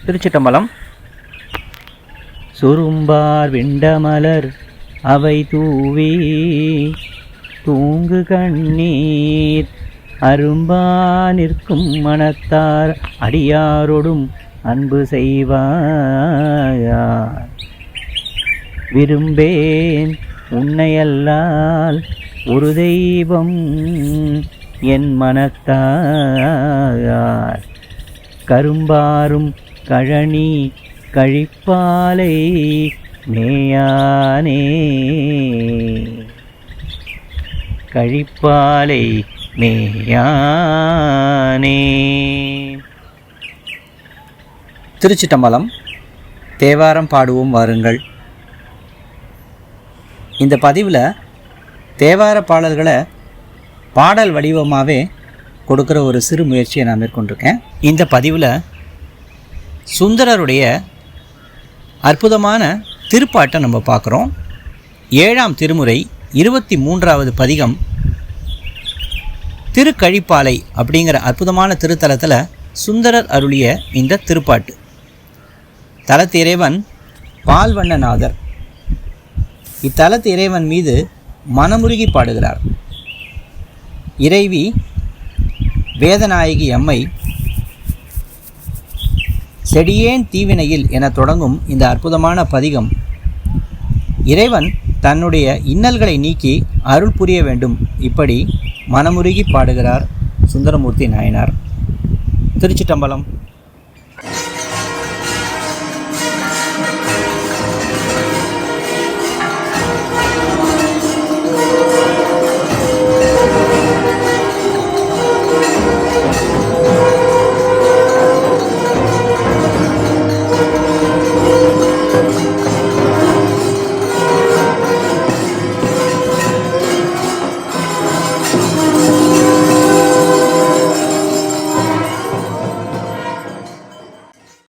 திருச்சிட்டம்பலம். சுரும்பார் விண்டமலர் அவை தூவி தூங்கு கண்ணீர் அரும்பா நிற்கும் மனத்தார் அடியாரோடும் அன்பு செய்வார். விரும்பேன் உன்னையல்லால் ஒரு தெய்வம் என் மனத்தார். கரும்பாரும் கழனி கழிப்பாலை மேயானே கழிப்பாலை மேயானே. திருச்சிட்டம்பலம். தேவாரம் பாடுவோம் வாருங்கள். இந்த பதிவில் தேவார பாடல்களை பாடல் வடிவமாகவே கொடுக்குற ஒரு சிறு முயற்சியை நான் மேற்கொண்டிருக்கேன். இந்த பதிவில் சுந்தரருடைய அற்புதமான திருப்பாட்டை நம்ம பார்க்குறோம். 7ஆம் திருமுறை 23வது பதிகம் திருக்கழிப்பாலை அப்படிங்கிற அற்புதமான திருத்தலத்தில் சுந்தரர் அருளிய இந்த திருப்பாட்டு. தலத்து இறைவன் பால்வண்ணநாதர். இத்தலத்து இறைவன் மீது மனமுருகி பாடுகிறார். இறைவி வேதநாயகி அம்மை செடியேன் தீவினையில் என தொடங்கும் இந்த அற்புதமான பதிகம் இறைவன் தன்னுடைய இன்னல்களை நீக்கி அருள் புரிய வேண்டும், இப்படி மனமுருகி பாடுகிறார் சுந்தரமூர்த்தி நாயனார். திருச்சிட்டம்பலம்.